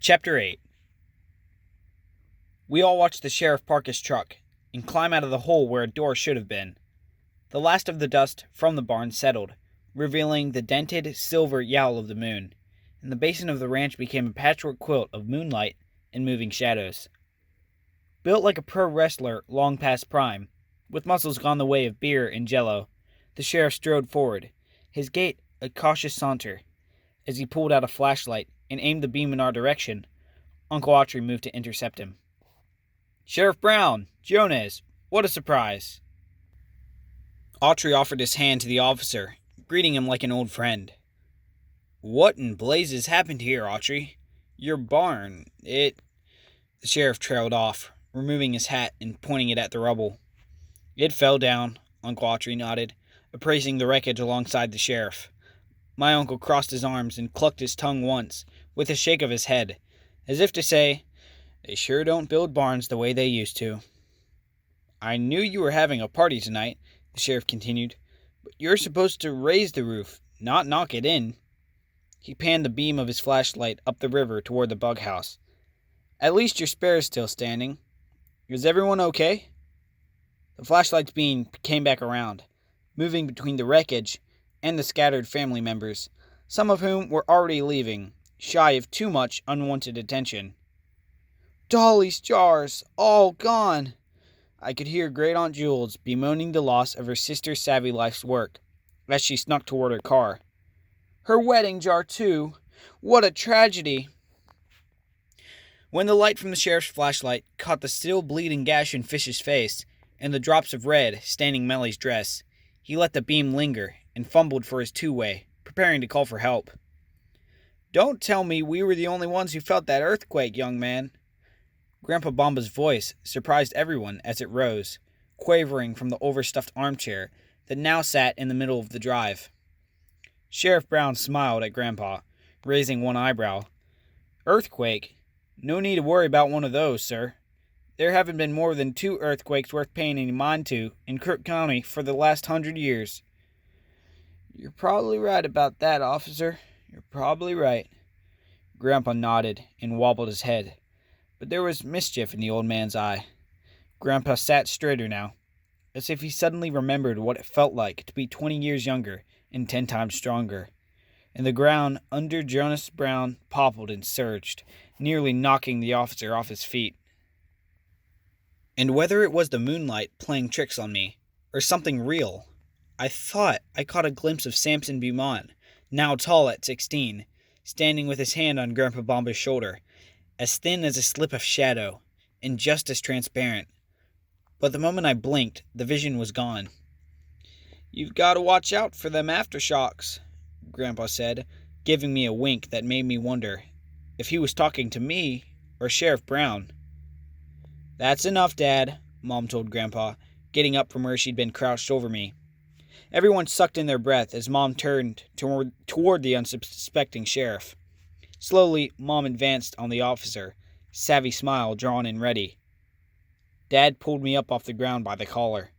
Chapter 8. We all watched the sheriff park his truck and climb out of the hole where a door should have been. The last of the dust from the barn settled, revealing the dented silver yowl of the moon, and the basin of the ranch became a patchwork quilt of moonlight and moving shadows. Built like a pro wrestler long past prime, with muscles gone the way of beer and jello, the sheriff strode forward, his gait a cautious saunter. As he pulled out a flashlight and aimed the beam in our direction, Uncle Autry moved to intercept him. "Sheriff Brown! Jonas! What a surprise!" Autry offered his hand to the officer, greeting him like an old friend. "What in blazes happened here, Autry? Your barn, The sheriff trailed off, removing his hat and pointing it at the rubble. "It fell down," Uncle Autry nodded, appraising the wreckage alongside the sheriff. My uncle crossed his arms and clucked his tongue once, with a shake of his head, as if to say, "They sure don't build barns the way they used to." "I knew you were having a party tonight," the sheriff continued, "but you're supposed to raise the roof, not knock it in." He panned the beam of his flashlight up the river toward the bug house. "At least your spare's still standing. Is everyone okay?" The flashlight's beam came back around, moving between the wreckage and the scattered family members, some of whom were already leaving, shy of too much unwanted attention. "Dolly's jars, all gone!" I could hear Great Aunt Jules bemoaning the loss of her sister Savvy Life's work, as she snuck toward her car. "Her wedding jar, too! What a tragedy!" When the light from the sheriff's flashlight caught the still bleeding gash in Fish's face and the drops of red staining Mellie's dress, he let the beam linger and fumbled for his two-way, preparing to call for help. "Don't tell me we were the only ones who felt that earthquake, young man." Grandpa Bomba's voice surprised everyone as it rose, quavering from the overstuffed armchair that now sat in the middle of the drive. Sheriff Brown smiled at Grandpa, raising one eyebrow. "Earthquake? No need to worry about one of those, sir. There haven't been more than 2 earthquakes worth paying any mind to in Crook County for the last 100 years. "You're probably right about that, officer. You're probably right." Grandpa nodded and wobbled his head, but there was mischief in the old man's eye. Grandpa sat straighter now, as if he suddenly remembered what it felt like to be 20 years younger and 10 times stronger, and the ground under Jonas Brown poppled and surged, nearly knocking the officer off his feet. And whether it was the moonlight playing tricks on me, or something real, I thought I caught a glimpse of Samson Beaumont, now tall at 16, standing with his hand on Grandpa Bomba's shoulder, as thin as a slip of shadow, and just as transparent. But the moment I blinked, the vision was gone. "You've got to watch out for them aftershocks," Grandpa said, giving me a wink that made me wonder if he was talking to me or Sheriff Brown. "That's enough, Dad," Mom told Grandpa, getting up from where she'd been crouched over me. Everyone sucked in their breath as Mom turned toward the unsuspecting sheriff. Slowly, Mom advanced on the officer, savvy smile drawn and ready. Dad pulled me up off the ground by the collar.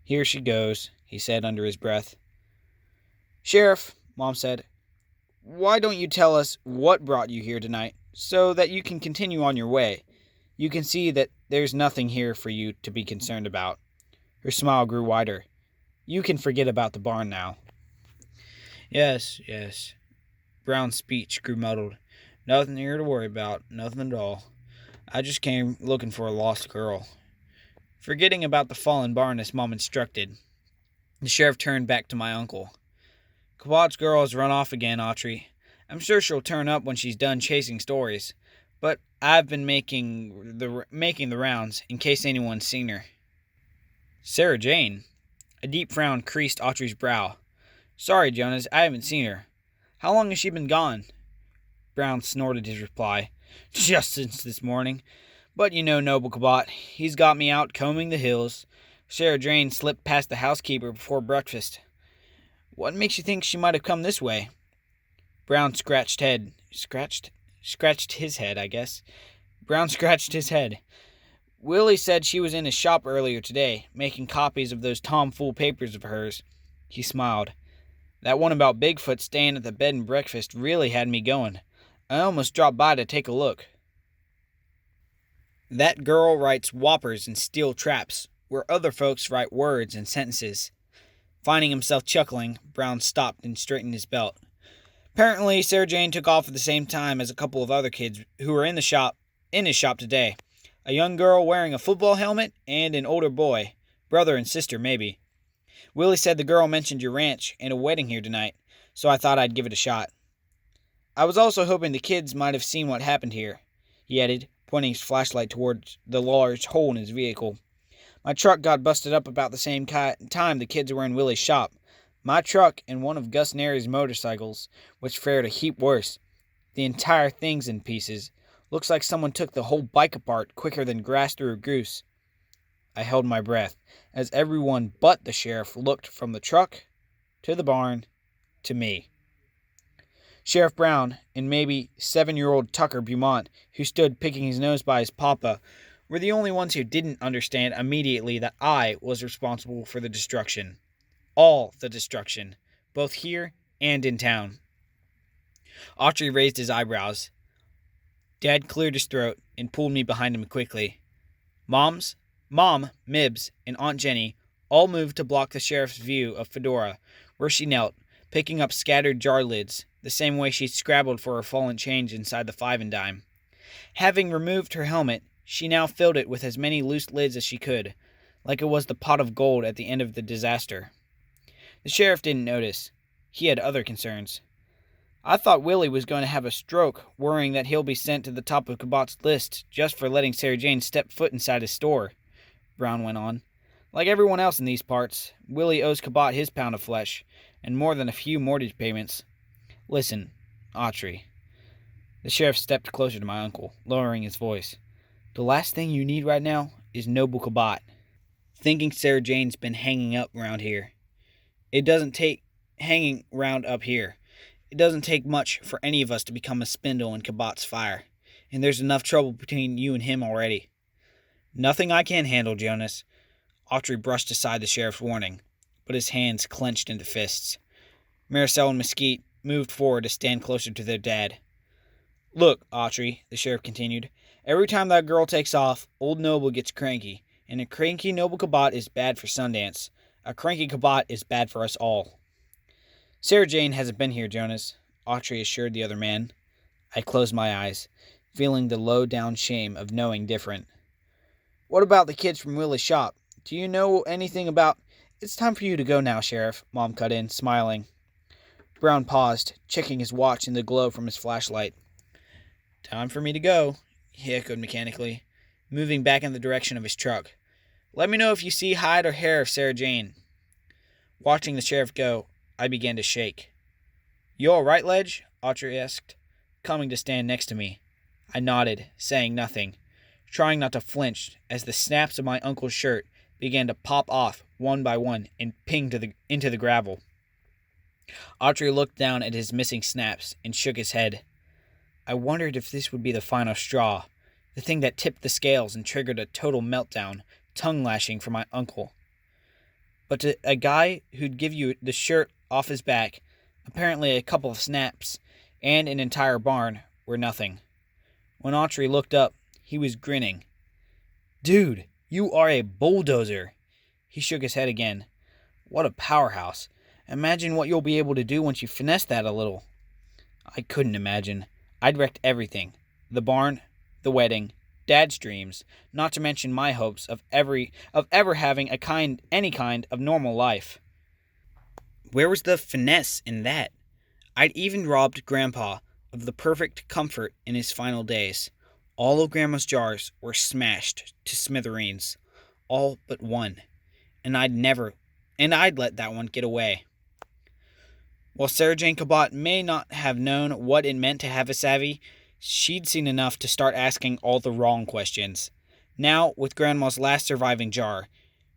"Here she goes," he said under his breath. "Sheriff," Mom said, "why don't you tell us what brought you here tonight, so that you can continue on your way? You can see that there's nothing here for you to be concerned about." Her smile grew wider. "You can forget about the barn now." Yes. Brown's speech grew muddled. "Nothing here to worry about, nothing at all. I just came looking for a lost girl." Forgetting about the fallen barn as Mom instructed, the sheriff turned back to my uncle. "Cabot's girl has run off again, Autry. I'm sure she'll turn up when she's done chasing stories, but I've been making the rounds in case anyone's seen her." "Sarah Jane?" A deep frown creased Autry's brow. "Sorry, Jonas, I haven't seen her. How long has she been gone?" Brown snorted his reply. "Just since this morning. But you know Noble Cabot. He's got me out combing the hills. Sarah Jane slipped past the housekeeper before breakfast." "What makes you think she might have come this way?" Brown scratched his head, I guess. Brown scratched his head. "Willie said she was in his shop earlier today, making copies of those tomfool papers of hers." He smiled. "That one about Bigfoot staying at the bed and breakfast really had me going. I almost dropped by to take a look. That girl writes whoppers and steel traps, where other folks write words and sentences. Finding himself chuckling, Brown stopped and straightened his belt. Apparently, Sarah Jane took off at the same time as a couple of other kids who were in his shop today. A young girl wearing a football helmet and an older boy, brother and sister maybe. Willie said the girl mentioned your ranch and a wedding here tonight, so I thought I'd give it a shot. I was also hoping the kids might have seen what happened here, he added, pointing his flashlight towards the large hole in his vehicle. My truck got busted up about the same time the kids were in Willie's shop. My truck and one of Gus Nary's motorcycles, which fared a heap worse. The entire thing's in pieces. Looks like someone took the whole bike apart quicker than grass through a goose. I held my breath, as everyone but the sheriff looked from the truck, to the barn, to me. Sheriff Brown and maybe 7-year-old Tucker Beaumont, who stood picking his nose by his papa, were the only ones who didn't understand immediately that I was responsible for the destruction. All the destruction, both here and in town. Autry raised his eyebrows. Dad cleared his throat and pulled me behind him quickly. Mom, Mibs, and Aunt Jenny all moved to block the sheriff's view of Fedora, where she knelt, picking up scattered jar lids, the same way she scrabbled for her fallen change inside the 5 and dime. Having removed her helmet, she now filled it with as many loose lids as she could, like it was the pot of gold at the end of the disaster. The sheriff didn't notice. He had other concerns. I thought Willie was going to have a stroke, worrying that he'll be sent to the top of Cabot's list just for letting Sarah Jane step foot inside his store, Brown went on. Like everyone else in these parts, Willie owes Cabot his pound of flesh, and more than a few mortgage payments. Listen, Autry. The sheriff stepped closer to my uncle, lowering his voice. The last thing you need right now is Noble Cabot. Thinking Sarah Jane's been hanging up around here. It doesn't take hanging round up here. It doesn't take much for any of us to become a spindle in Cabot's fire, and there's enough trouble between you and him already. Nothing I can't handle, Jonas. Autry brushed aside the sheriff's warning, but his hands clenched into fists. Maricel and Mesquite moved forward to stand closer to their dad. Look, Autry, the sheriff continued, every time that girl takes off, old Noble gets cranky, and a cranky Noble Cabot is bad for Sundance. A cranky Cabot is bad for us all. Sarah Jane hasn't been here, Jonas, Autry assured the other man. I closed my eyes, feeling the low-down shame of knowing different. What about the kids from Willie's shop? Do you know anything about... It's time for you to go now, Sheriff, Mom cut in, smiling. Brown paused, checking his watch in the glow from his flashlight. Time for me to go, he echoed mechanically, moving back in the direction of his truck. Let me know if you see hide or hair of Sarah Jane. Watching the sheriff go, I began to shake. You all right, Ledge? Autry asked, coming to stand next to me. I nodded, saying nothing, trying not to flinch as the snaps of my uncle's shirt began to pop off one by one and ping into the gravel. Autry looked down at his missing snaps and shook his head. I wondered if this would be the final straw, the thing that tipped the scales and triggered a total meltdown, tongue-lashing for my uncle. But to a guy who'd give you the shirt off his back, apparently a couple of snaps, and an entire barn were nothing. When Autry looked up, he was grinning. Dude, you are a bulldozer. He shook his head again. What a powerhouse. Imagine what you'll be able to do once you finesse that a little. I couldn't imagine. I'd wrecked everything. The barn, the wedding, Dad's dreams, not to mention my hopes of ever having any kind of normal life. Where was the finesse in that? I'd even robbed Grandpa of the perfect comfort in his final days. All of Grandma's jars were smashed to smithereens, all but one, and I'd let that one get away. While Sarah Jane Cabot may not have known what it meant to have a savvy, she'd seen enough to start asking all the wrong questions. Now, with Grandma's last surviving jar,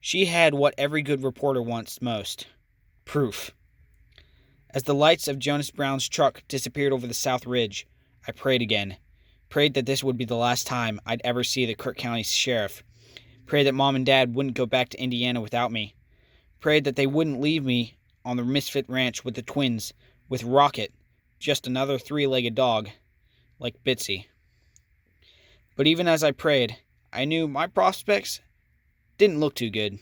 she had what every good reporter wants most: proof. As the lights of Jonas Brown's truck disappeared over the south ridge, I prayed again. Prayed that this would be the last time I'd ever see the Kirk County sheriff. Prayed that Mom and Dad wouldn't go back to Indiana without me. Prayed that they wouldn't leave me on the Misfit Ranch with the twins, with Rocket, just another 3-legged dog. like Bitsy. But even as I prayed, I knew my prospects didn't look too good.